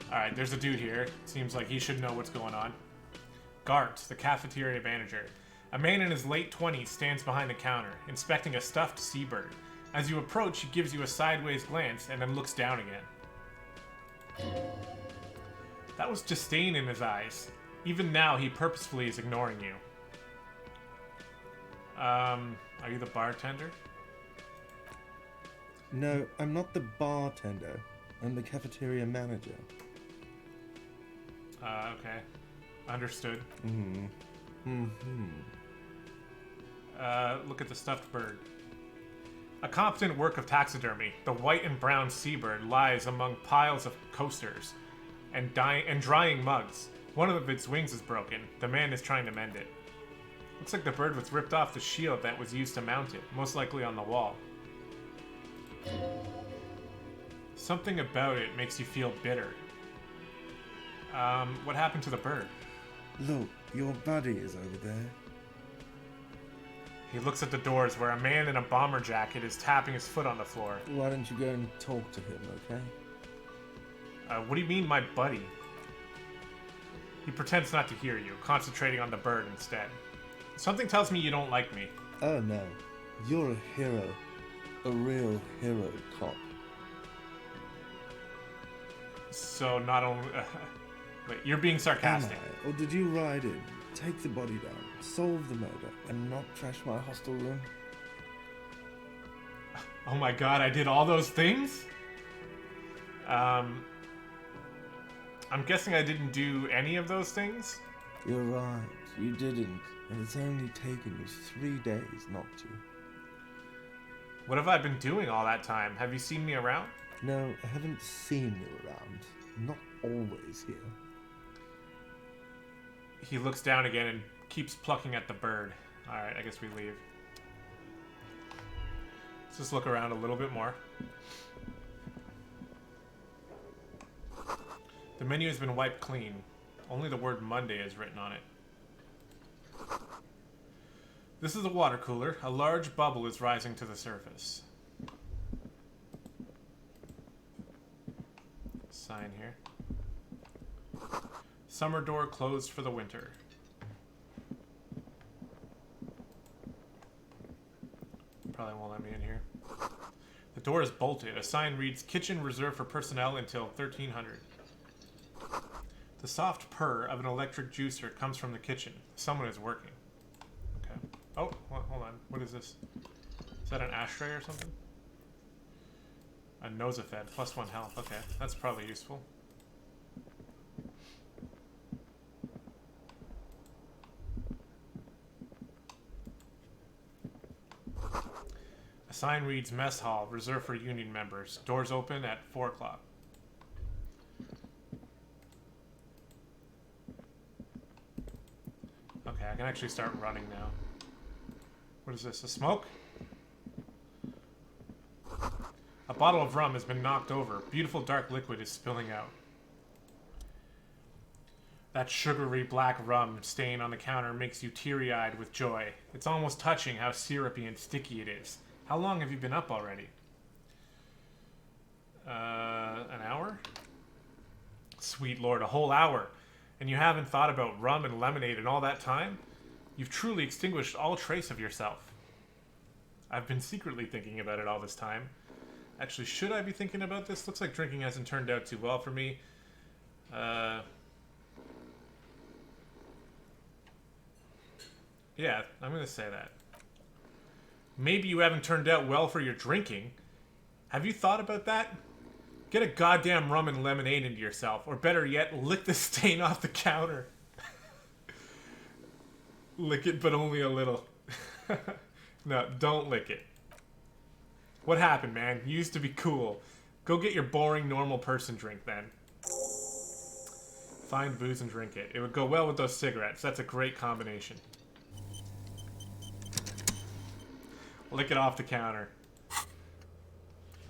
Alright, there's a dude here. Seems like he should know what's going on. Gart, the cafeteria manager. A man in his late 20s stands behind the counter, inspecting a stuffed seabird. As you approach, he gives you a sideways glance and then looks down again. That was disdain in his eyes. Even now, he purposefully is ignoring you. Are you the bartender? No, I'm not the bartender. I'm the cafeteria manager. Okay. Understood. Look at the stuffed bird. A competent work of taxidermy, the white and brown seabird lies among piles of coasters and drying mugs. One of its wings is broken. The man is trying to mend it. Looks like the bird was ripped off the shield that was used to mount it, most likely on the wall. Something about it makes you feel bitter. What happened to the bird? Look, your buddy is over there. He looks at the doors where a man in a bomber jacket is tapping his foot on the floor. Why don't you go and talk to him, okay? What do you mean, my buddy? He pretends not to hear you, concentrating on the bird instead. Something tells me you don't like me. Oh no, you're a hero. A real hero cop. So not only... wait, you're being sarcastic. Am I? Or did you ride in, take the body down, solve the murder, and not trash my hostel room? Oh my god, I did all those things? I'm guessing I didn't do any of those things? You're right, you didn't. And it's only taken you 3 days not to. What have I been doing all that time? Have you seen me around? No, I haven't seen you around. I'm not always here. He looks down again and keeps plucking at the bird. Alright, I guess we leave. Let's just look around a little bit more. The menu has been wiped clean. Only the word Monday is written on it. This is a water cooler. A large bubble is rising to the surface. Sign here. Summer door closed for the winter. Probably won't let me in here. The door is bolted. A sign reads, "Kitchen reserved for personnel until 1300. The soft purr of an electric juicer comes from the kitchen. Someone is working. Okay. Oh, hold on. What is this? Is that an ashtray or something? A Nosafed, +1 health. Okay, that's probably useful. A sign reads, "Mess hall, reserved for union members. Doors open at 4 o'clock. Okay, I can actually start running now. What is this, a smoke? A bottle of rum has been knocked over. Beautiful dark liquid is spilling out. That sugary black rum stain on the counter makes you teary-eyed with joy. It's almost touching how syrupy and sticky it is. How long have you been up already? An hour? Sweet Lord, a whole hour. And you haven't thought about rum and lemonade in all that time? You've truly extinguished all trace of yourself. I've been secretly thinking about it all this time. Actually, should I be thinking about this? Looks like drinking hasn't turned out too well for me. Yeah, I'm going to say that. Maybe you haven't turned out well for your drinking. Have you thought about that? Get a goddamn rum and lemonade into yourself. Or better yet, lick the stain off the counter. Lick it, but only a little. No, don't lick it. What happened, man? You used to be cool. Go get your boring, normal person drink, then. Find booze and drink it. It would go well with those cigarettes. That's a great combination. Lick it off the counter.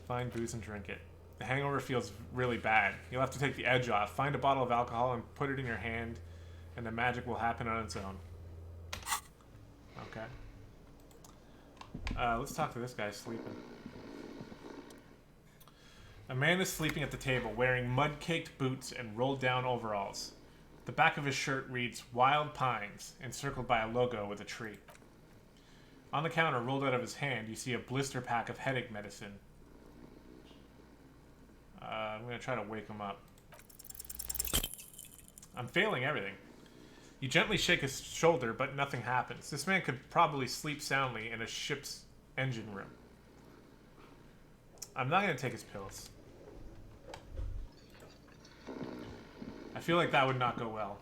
Find booze and drink it. The hangover feels really bad. You'll have to take the edge off. Find a bottle of alcohol and put it in your hand, and the magic will happen on its own. Okay. Let's talk to this guy sleeping. A man is sleeping at the table wearing mud-caked boots and rolled-down overalls. The back of his shirt reads Wild Pines, encircled by a logo with a tree. On the counter, rolled out of his hand, you see a blister pack of headache medicine. I'm going to try to wake him up. I'm failing everything. You gently shake his shoulder, but nothing happens. This man could probably sleep soundly in a ship's engine room. I'm not going to take his pills. I feel like that would not go well.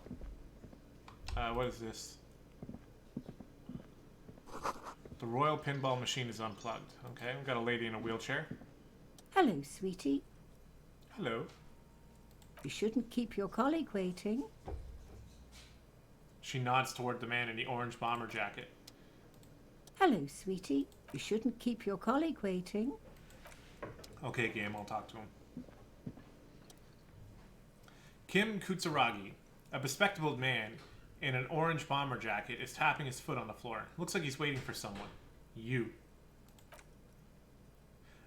What is this? The Royal Pinball Machine is unplugged. Okay, we've got a lady in a wheelchair. Hello, sweetie. Hello. You shouldn't keep your colleague waiting. She nods toward the man in the orange bomber jacket. Hello, sweetie. You shouldn't keep your colleague waiting. Okay, game, I'll talk to him. Kim Kutsuragi, a bespectacled man in an orange bomber jacket, is tapping his foot on the floor. Looks like he's waiting for someone. You.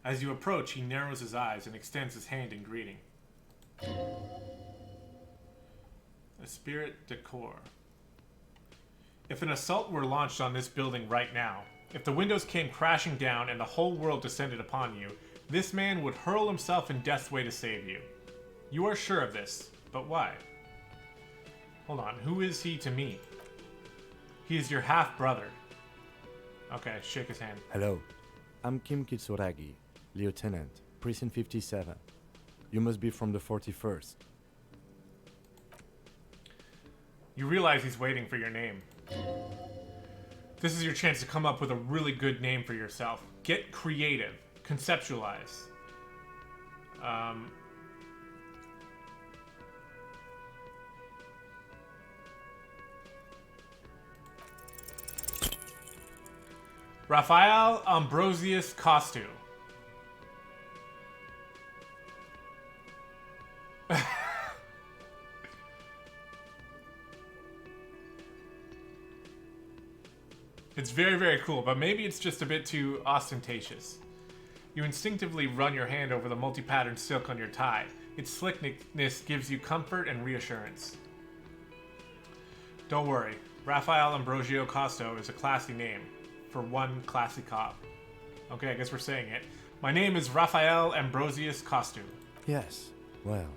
As you approach, he narrows his eyes and extends his hand in greeting. A spirit decor. If an assault were launched on this building right now, if the windows came crashing down and the whole world descended upon you, this man would hurl himself in death's way to save you. You are sure of this, but why? Hold on, who is he to me? He is your half-brother. Okay, shake his hand. Hello, I'm Kim Kitsuragi, Lieutenant, Precinct 57. You must be from the 41st. You realize he's waiting for your name. This is your chance to come up with a really good name for yourself. Get creative. Conceptualize. Raphael Ambrosius Costu. It's very, very cool, but maybe it's just a bit too ostentatious. You instinctively run your hand over the multi-patterned silk on your tie. Its slickness gives you comfort and reassurance. Don't worry, Raphael Ambrosio Costo is a classy name for one classy cop. Okay, I guess we're saying it. My name is Raphael Ambrosius Costo. Yes, well,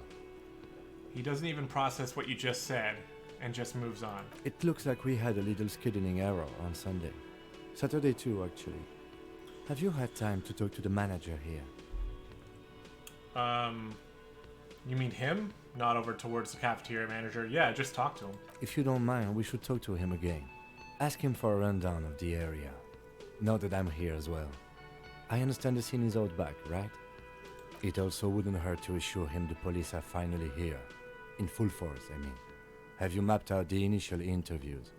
He doesn't even process what you just said and just moves on. it looks like we had a little scheduling error on Sunday. Saturday too, actually. Have you had time to talk to the manager here? You mean him? Not over towards the cafeteria manager. Yeah, just talk to him. If you don't mind, we should talk to him again. Ask him for a rundown of the area. Now that I'm here as well. I understand the scene is out back, right? It also wouldn't hurt to assure him the police are finally here. In full force, I mean. Have you mapped out the initial interviews?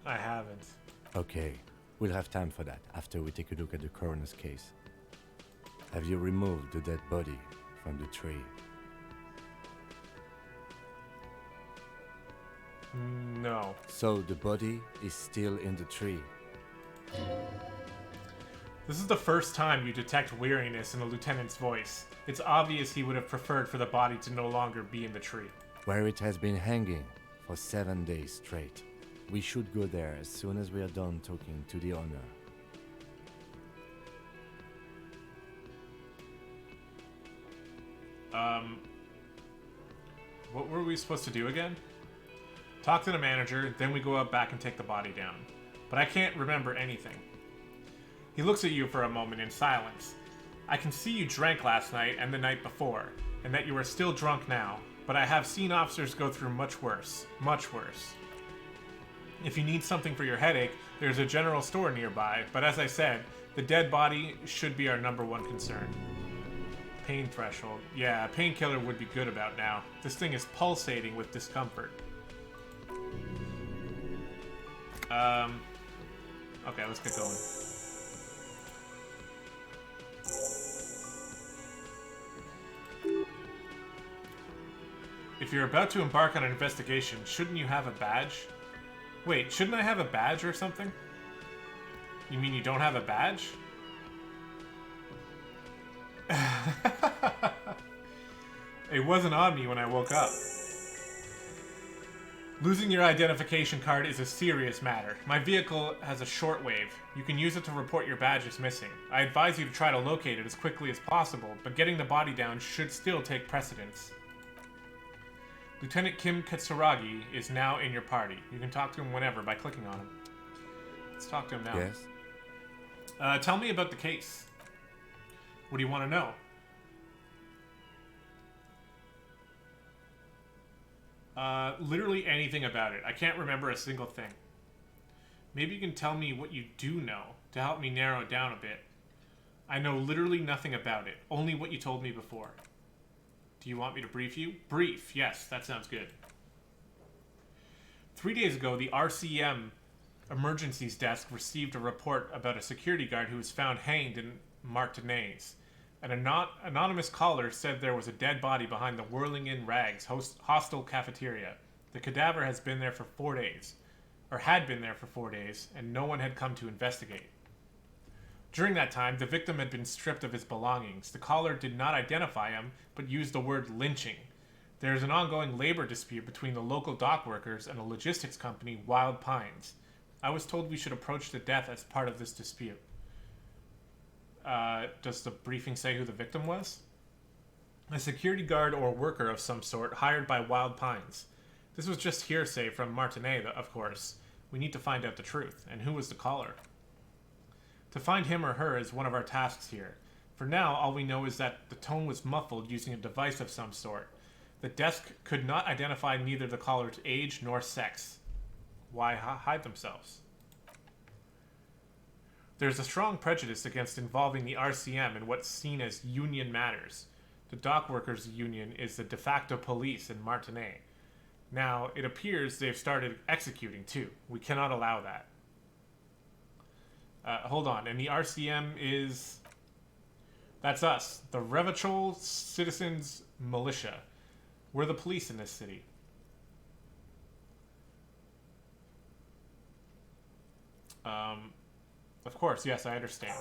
I haven't. Okay, we'll have time for that after we take a look at the coroner's case. Have you removed the dead body from the tree? No. So the body is still in the tree. This is the first time you detect weariness in the lieutenant's voice. It's obvious he would have preferred for the body to no longer be in the tree. Where it has been hanging for 7 days straight. We should go there as soon as we are done talking to the owner. What were we supposed to do again? Talk to the manager, then we go out back and take the body down. But I can't remember anything. He looks at you for a moment in silence. I can see you drank last night and the night before, and that you are still drunk now, but I have seen officers go through much worse. Much worse. If you need something for your headache, there's a general store nearby, but as I said, the dead body should be our #1 concern. Pain threshold. Yeah, a painkiller would be good about now. This thing is pulsating with discomfort. Okay, let's get going. If you're about to embark on an investigation, shouldn't you have a badge? Wait, shouldn't I have a badge or something? You mean you don't have a badge? It wasn't on me when I woke up. Losing your identification card is a serious matter. My vehicle has a shortwave. You can use it to report your badge is missing. I advise you to try to locate it as quickly as possible, but getting the body down should still take precedence. Lieutenant Kim Katsuragi is now in your party. You can talk to him whenever by clicking on him. Let's talk to him now. Yes? Tell me about the case. What do you want to know? Literally anything about it. I can't remember a single thing. Maybe you can tell me what you do know to help me narrow it down a bit. I know literally nothing about it. Only what you told me before. Do you want me to brief you? Brief. Yes, that sounds good. 3 days ago, the RCM Emergencies Desk received a report about a security guard who was found hanged in Martinez. An anonymous caller said there was a dead body behind the Whirling in Rags hostel cafeteria. The cadaver has been there for 4 days, or had been there for 4 days, and no one had come to investigate. During that time, the victim had been stripped of his belongings. The caller did not identify him, but used the word lynching. There is an ongoing labor dispute between the local dock workers and a logistics company, Wild Pines. I was told we should approach the death as part of this dispute. Does the briefing say who the victim was? A security guard or worker of some sort hired by Wild Pines. This was just hearsay from Martinet, of course. We need to find out the truth. And who was the caller? To find him or her is one of our tasks here. For now, all we know is that the tone was muffled using a device of some sort. The desk could not identify neither the caller's age nor sex. Why hide themselves? There's a strong prejudice against involving the RCM in what's seen as union matters. The dock workers' union is the de facto police in Martinet. Now, it appears they've started executing too. We cannot allow that. Hold on, and the RCM is... That's us, the Revachol Citizens Militia. We're the police in this city. Of course, yes, I understand.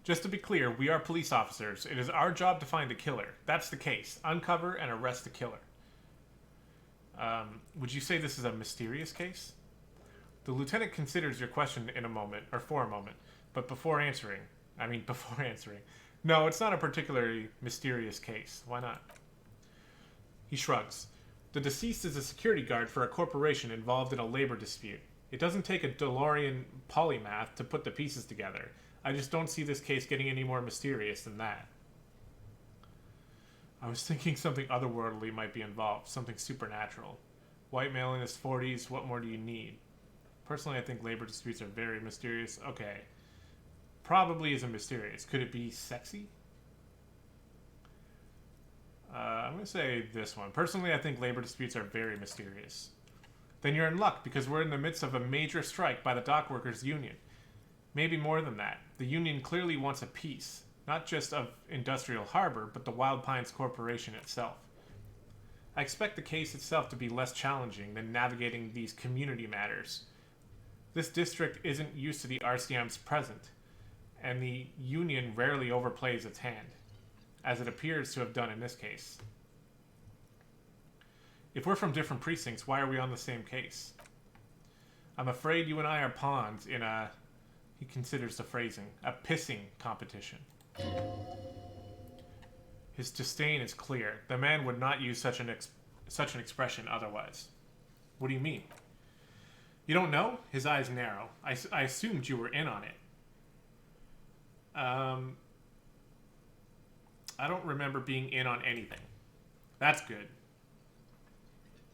Just to be clear, we are police officers. It is our job to find the killer. That's the case. Uncover and arrest the killer. Would you say this is a mysterious case? The lieutenant considers your question in a moment, or for a moment, but before answering. No, it's not a particularly mysterious case. Why not? He shrugs. The deceased is a security guard for a corporation involved in a labor dispute. It doesn't take a DeLorean polymath to put the pieces together. I just don't see this case getting any more mysterious than that. I was thinking something otherworldly might be involved, something supernatural. White male in his 40s, what more do you need? Personally, I think labor disputes are very mysterious. Okay. Probably isn't mysterious. Could it be sexy? I'm going to say this one. Personally, I think labor disputes are very mysterious. Then you're in luck, because we're in the midst of a major strike by the dock workers' union. Maybe more than that. The union clearly wants a piece, not just of Industrial Harbor, but the Wild Pines Corporation itself. I expect the case itself to be less challenging than navigating these community matters. This district isn't used to the RCM's presence, and the union rarely overplays its hand, as it appears to have done in this case. If we're from different precincts, why are we on the same case? I'm afraid you and I are pawns in a... He considers the phrasing. A pissing competition. His disdain is clear. The man would not use such an expression otherwise. What do you mean? You don't know? His eyes narrow. I assumed you were in on it. I don't remember being in on anything. That's good.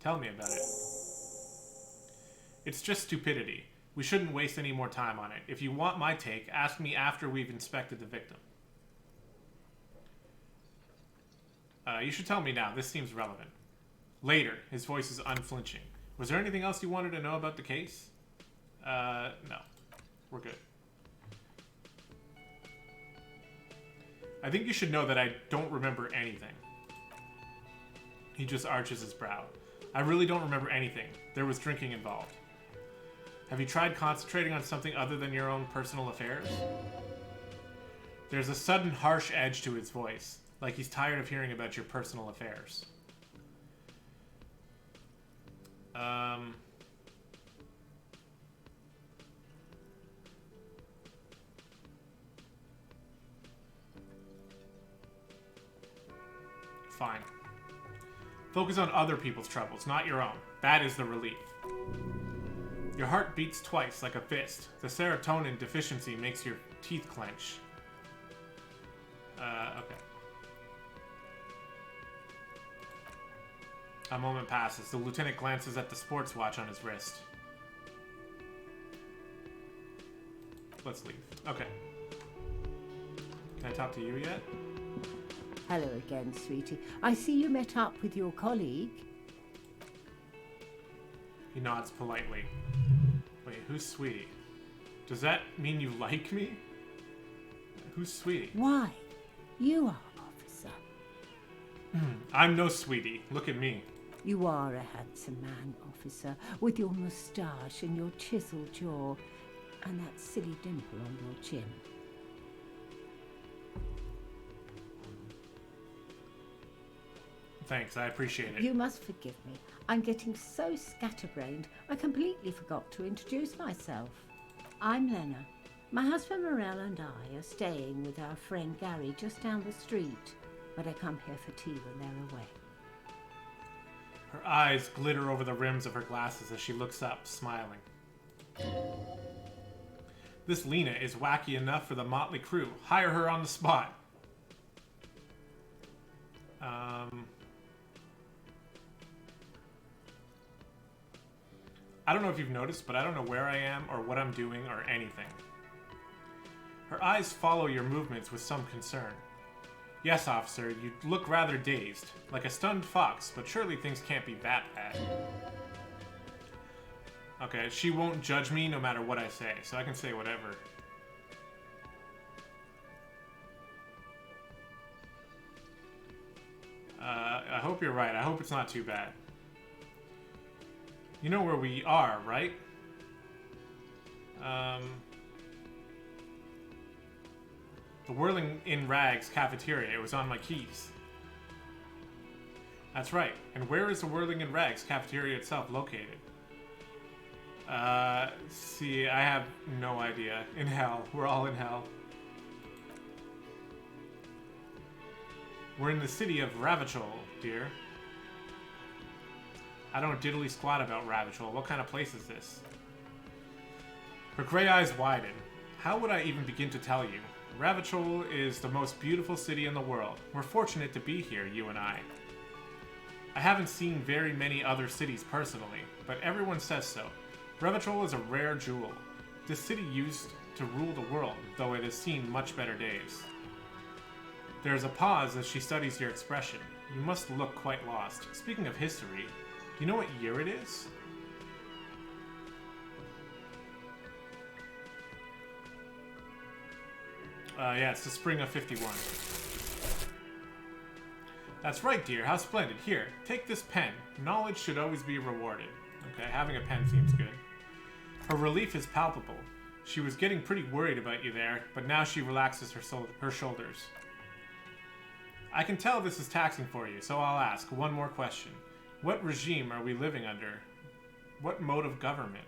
Tell me about it. It's just stupidity. We shouldn't waste any more time on it. If you want my take, ask me after we've inspected the victim. You should tell me now. This seems relevant. Later. His voice is unflinching. Was there anything else you wanted to know about the case? No. We're good. I think you should know that I don't remember anything. He just arches his brow. I really don't remember anything. There was drinking involved. Have you tried concentrating on something other than your own personal affairs? There's a sudden harsh edge to his voice, like he's tired of hearing about your personal affairs. Fine. Focus on other people's troubles, not your own. That is the relief. Your heart beats twice, like a fist. The serotonin deficiency makes your teeth clench. Okay. A moment passes. The lieutenant glances at the sports watch on his wrist. Let's leave. Okay. Can I talk to you yet? Hello again, sweetie. I see you met up with your colleague. He nods politely. Wait, who's Sweetie? Does that mean you like me? Who's Sweetie? Why? You are, officer. I'm no Sweetie. Look at me. You are a handsome man, officer, with your moustache and your chiseled jaw and that silly dimple on your chin. Thanks, I appreciate it. You must forgive me. I'm getting so scatterbrained, I completely forgot to introduce myself. I'm Lena. My husband Morel and I are staying with our friend Gary just down the street, but I come here for tea when they're away. Her eyes glitter over the rims of her glasses as she looks up, smiling. This Lena is wacky enough for the motley crew. Hire her on the spot. I don't know if you've noticed, but I don't know where I am or what I'm doing or anything. Her eyes follow your movements with some concern. Yes, officer, you look rather dazed, like a stunned fox, but surely things can't be that bad. Okay, she won't judge me no matter what I say, so I can say whatever. I hope you're right. I hope it's not too bad. You know where we are, right? The Whirling in Rags cafeteria. It was on my keys. That's right. And where is the Whirling in Rags cafeteria itself located? See, I have no idea. In hell. We're all in hell. We're in the city of Ravachol, dear. I don't diddly squat about Ravachol. What kind of place is this? Her gray eyes widen. How would I even begin to tell you? Ravachol is the most beautiful city in the world. We're fortunate to be here, you and I. I haven't seen very many other cities personally, but everyone says so. Ravachol is a rare jewel. This city used to rule the world, though it has seen much better days. There is a pause as she studies your expression. You must look quite lost. Speaking of history, do you know what year it is? Yeah, it's the spring of 51. That's right, dear. How splendid. Here, take this pen. Knowledge should always be rewarded. Okay, having a pen seems good. Her relief is palpable. She was getting pretty worried about you there, but now she relaxes her shoulders. I can tell this is taxing for you, so I'll ask one more question. What regime are we living under? What mode of government?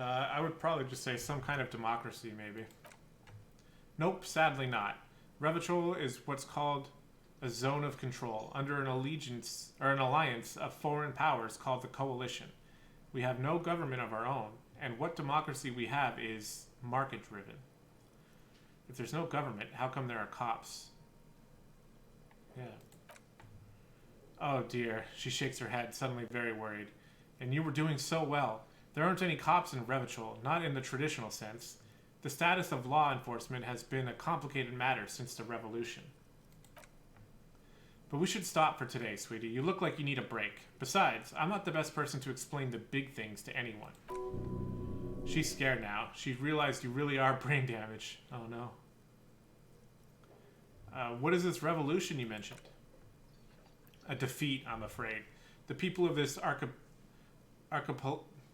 I would probably just say some kind of democracy, maybe. Nope, sadly not. Ravachol is what's called a zone of control, under an alliance of foreign powers called the Coalition. We have no government of our own, and what democracy we have is market-driven. If there's no government, how come there are cops? Yeah. Oh dear, she shakes her head, suddenly very worried. And you were doing so well. There aren't any cops in Ravachol, not in the traditional sense. The status of law enforcement has been a complicated matter since the revolution. But we should stop for today, sweetie. You look like you need a break. Besides, I'm not the best person to explain the big things to anyone. She's scared now. She's realized you really are brain damaged. Oh no. What is this revolution you mentioned? A defeat, I'm afraid. The people of this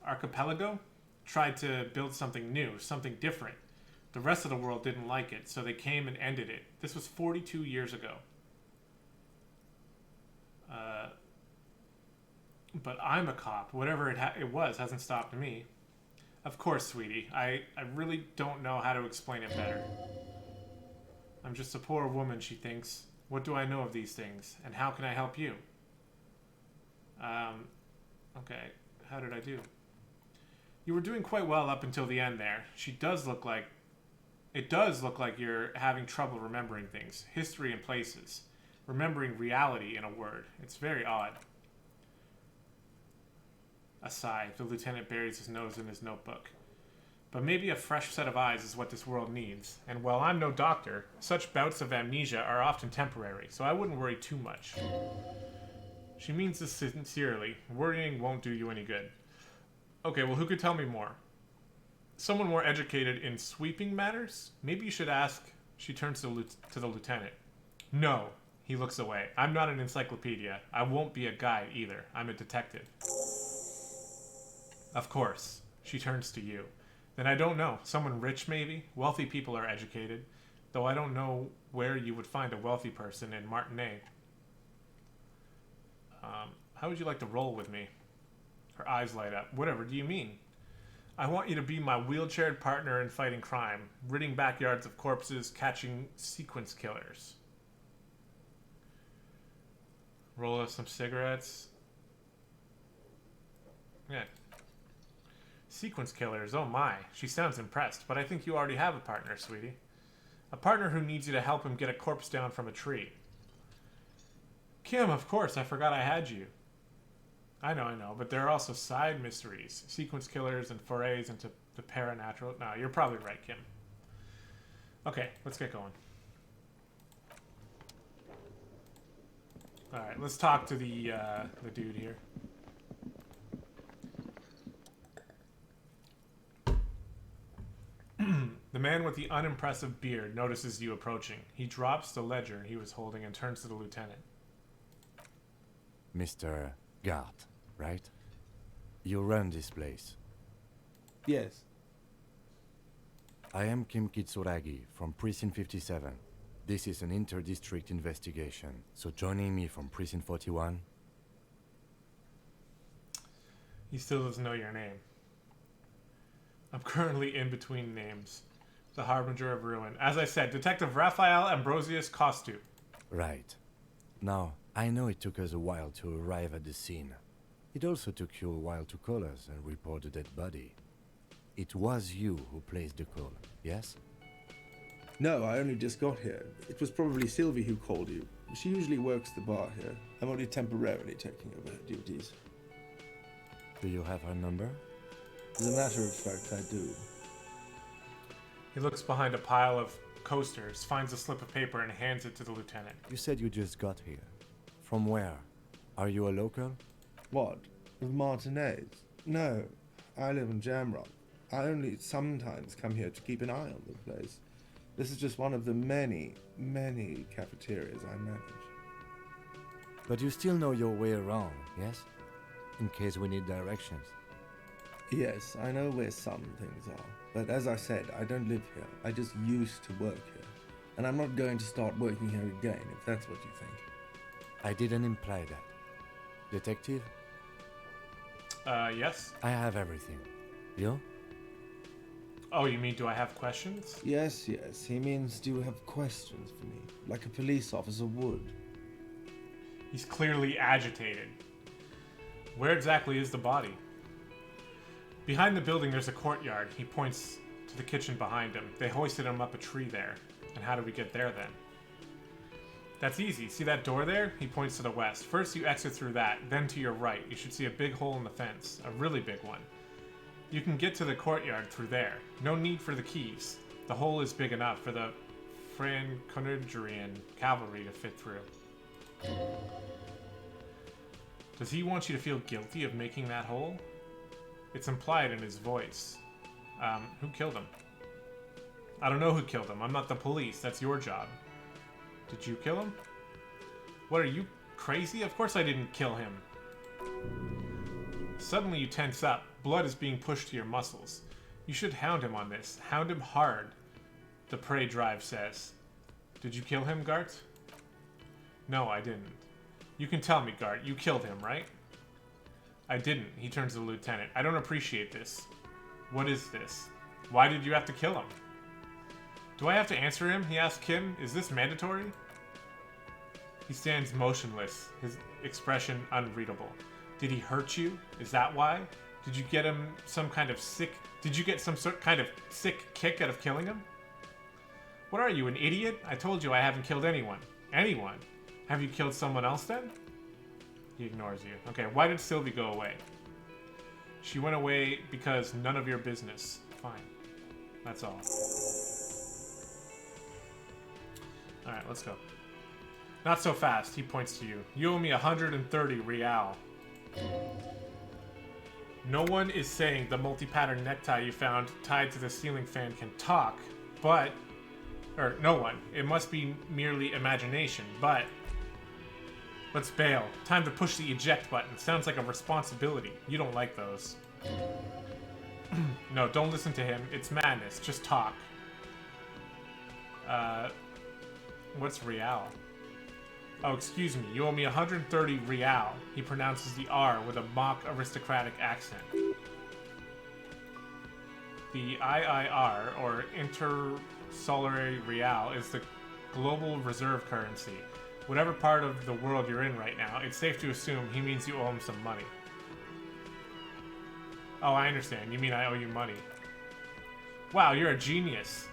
archipelago tried to build something new, something different. The rest of the world didn't like it, so they came and ended it. This was 42 years ago. But I'm a cop. Whatever it was hasn't stopped me. Of course, sweetie. I really don't know how to explain it better. I'm just a poor woman, she thinks. What do I know of these things? And how can I help you? Okay. How did I do? You were doing quite well up until the end there. It does look like you're having trouble remembering things. History and places. Remembering reality, in a word. It's very odd. A sigh. The lieutenant buries his nose in his notebook. But maybe a fresh set of eyes is what this world needs. And while I'm no doctor, such bouts of amnesia are often temporary, so I wouldn't worry too much. She means this sincerely. Worrying won't do you any good. Okay, well, who could tell me more? Someone more educated in sweeping matters? Maybe you should ask. She turns to the lieutenant. No. He looks away. I'm not an encyclopedia. I won't be a guide either. I'm a detective. Of course. She turns to you. Then I don't know. Someone rich, maybe? Wealthy people are educated. Though I don't know where you would find a wealthy person in Martinet. How would you like to roll with me? Her eyes light up. Whatever do you mean? I want you to be my wheelchaired partner in fighting crime. Ridding backyards of corpses, catching sequence killers. Roll us some cigarettes. Yeah. Sequence killers, oh my. She sounds impressed, but I think you already have a partner, sweetie. A partner who needs you to help him get a corpse down from a tree. Kim, of course, I forgot I had you. I know, but there are also side mysteries. Sequence killers and forays into the paranatural. No, you're probably right, Kim. Okay, let's get going. Alright, let's talk to the dude here. The man with the unimpressive beard notices you approaching. He drops the ledger he was holding and turns to the lieutenant. Mr. Gart, right? You run this place. Yes. I am Kim Kitsuragi from Precinct 57. This is an inter-district investigation, so joining me from Precinct 41... He still doesn't know your name. I'm currently in between names. The Harbinger of Ruin. As I said, Detective Raphael Ambrosius Costu. Right. Now, I know it took us a while to arrive at the scene. It also took you a while to call us and report the dead body. It was you who placed the call, yes? No, I only just got here. It was probably Sylvie who called you. She usually works the bar here. I'm only temporarily taking over her duties. Do you have her number? As a matter of fact, I do. He looks behind a pile of coasters, finds a slip of paper, and hands it to the lieutenant. You said you just got here. From where? Are you a local? What? Of Martinez? No, I live in Jamrock. I only sometimes come here to keep an eye on the place. This is just one of the many, many cafeterias I manage. But you still know your way around, yes? In case we need directions. Yes, I know where some things are. But as I said, I don't live here. I just used to work here. And I'm not going to start working here again, if that's what you think. I didn't imply that. Detective? Yes? I have everything. You? Oh, you mean do I have questions? Yes. He means, do you have questions for me? Like a police officer would. He's clearly agitated. Where exactly is the body? Behind the building, there's a courtyard. He points to the kitchen behind him. They hoisted him up a tree there. And how do we get there, then? That's easy. See that door there? He points to the west. First, you exit through that. Then to your right. You should see a big hole in the fence. A really big one. You can get to the courtyard through there. No need for the keys. The hole is big enough for the Franconidrian cavalry to fit through. Does he want you to feel guilty of making that hole? It's implied in his voice. Who killed him? I don't know who killed him. I'm not the police. That's your job. Did you kill him? What, are you crazy? Of course I didn't kill him. Suddenly you tense up. Blood is being pushed to your muscles. You should hound him on this. Hound him hard, the prey drive says. Did you kill him, Gart? No, I didn't. You can tell me, Gart. You killed him, right? I didn't. He turns to the lieutenant. I don't appreciate this. What is this? Why did you have to kill him? Do I have to answer him? He asked Kim. Is this mandatory? He stands motionless, his expression unreadable. Did he hurt you? Is that why? Did you get him some kind of sick... Did you get some sort kind of sick kick out of killing him? What are you, an idiot? I told you I haven't killed anyone. Anyone? Have you killed someone else then? He ignores you. Okay, why did Sylvie go away? She went away because none of your business. Fine. That's all. Alright, let's go. Not so fast, he points to you. You owe me 130 real. No one is saying the multi-pattern necktie you found tied to the ceiling fan can talk, but... Or, no one. It must be merely imagination, but... Let's bail. Time to push the eject button. Sounds like a responsibility. You don't like those. No, don't listen to him. It's madness. Just talk. What's real? Oh, excuse me. You owe me 130 real. He pronounces the R with a mock aristocratic accent. The IIR, or Intersolary Real, is the global reserve currency. Whatever part of the world you're in right now, it's safe to assume he means you owe him some money. Oh, I understand. You mean I owe you money. Wow, you're a genius.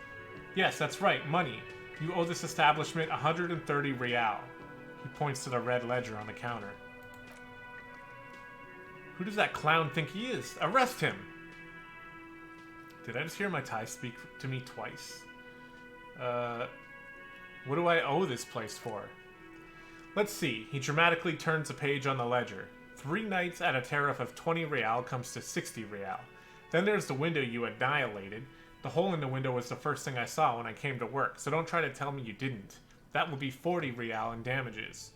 Yes, that's right, money. You owe this establishment 130 real. He points to the red ledger on the counter. Who does that clown think he is? Arrest him! Did I just hear my tie speak to me twice? What do I owe this place for? Let's see. He dramatically turns a page on the ledger. 3 nights at a tariff of 20 real comes to 60 real. Then there's the window you annihilated. The hole in the window was the first thing I saw when I came to work, so don't try to tell me you didn't. That would be 40 real in damages.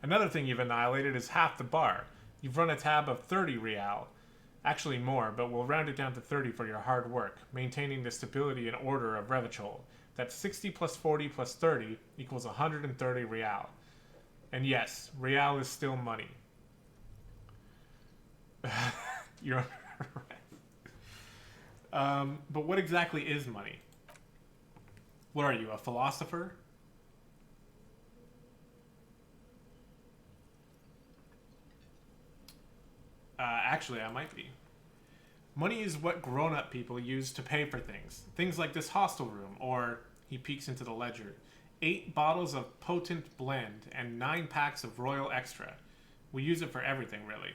Another thing you've annihilated is half the bar. You've run a tab of 30 real. Actually more, but we'll round it down to 30 for your hard work, maintaining the stability and order of Revachol. That's 60 plus 40 plus 30 equals 130 real. And yes, real is still money. You're right. But what exactly is money? What are you, a philosopher? Actually, I might be. Money is what grown-up people use to pay for things. Things like this hostel room, or, he peeks into the ledger, 8 bottles of potent blend and 9 packs of Royal Extra. We use it for everything, really.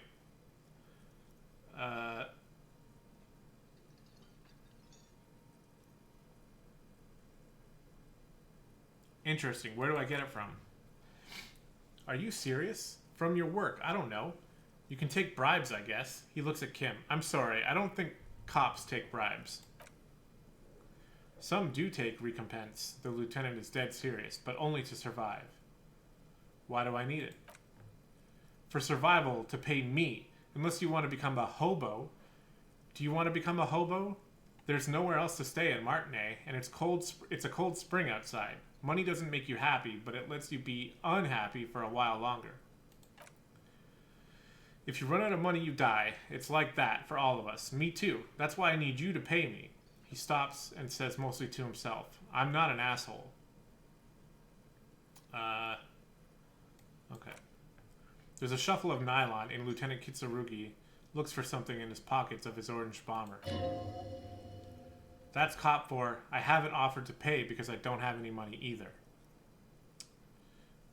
Interesting. Where do I get it from? Are you serious? From your work? I don't know. You can take bribes, I guess. He looks at Kim. I'm sorry, I don't think cops take bribes. Some do take recompense. The lieutenant is dead serious, but only to survive. Why do I need it? For survival, to pay me. Unless you want to become a hobo. Do you want to become a hobo? There's nowhere else to stay in Martinez, and it's a cold spring outside. Money doesn't make you happy, but it lets you be unhappy for a while longer. If you run out of money, you die. It's like that for all of us. Me too. That's why I need you to pay me. He stops and says mostly to himself, I'm not an asshole. Okay. There's a shuffle of nylon, and Lieutenant Kitsurugi looks for something in his pockets of his orange bomber. That's cop for, I haven't offered to pay because I don't have any money either.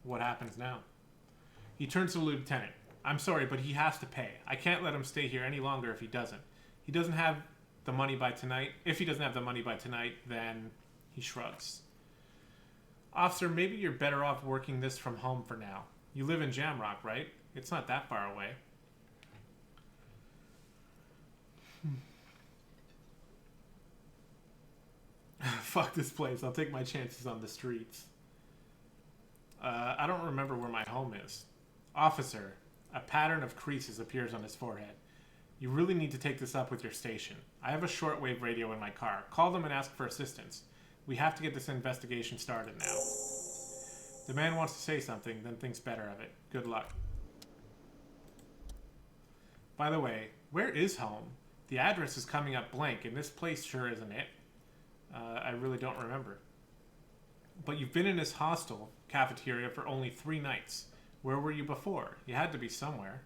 What happens now? He turns to the lieutenant. I'm sorry, but he has to pay. I can't let him stay here any longer if he doesn't. He doesn't have the money by tonight. If he doesn't have the money by tonight, then he shrugs. Officer, maybe you're better off working this from home for now. You live in Jamrock, right? It's not that far away. Fuck this place. I'll take my chances on the streets. I don't remember where my home is. Officer, a pattern of creases appears on his forehead. You really need to take this up with your station. I have a shortwave radio in my car. Call them and ask for assistance. We have to get this investigation started now. The man wants to say something, then thinks better of it. Good luck. By the way, where is home? The address is coming up blank, and this place sure isn't it. I really don't remember. But you've been in this hostel, cafeteria, for only 3 nights. Where were you before? You had to be somewhere.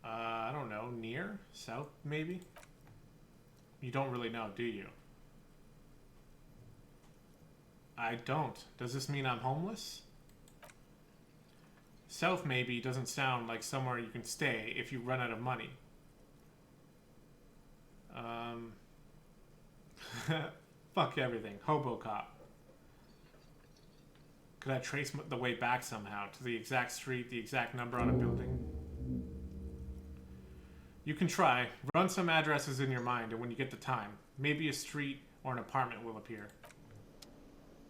I don't know, near? South, maybe? You don't really know, do you? I don't. Does this mean I'm homeless? South, maybe, doesn't sound like somewhere you can stay if you run out of money. Fuck everything. Hobo cop. Could I trace the way back somehow to the exact street, the exact number on a building? You can try. Run some addresses in your mind, and when you get the time, maybe a street or an apartment will appear.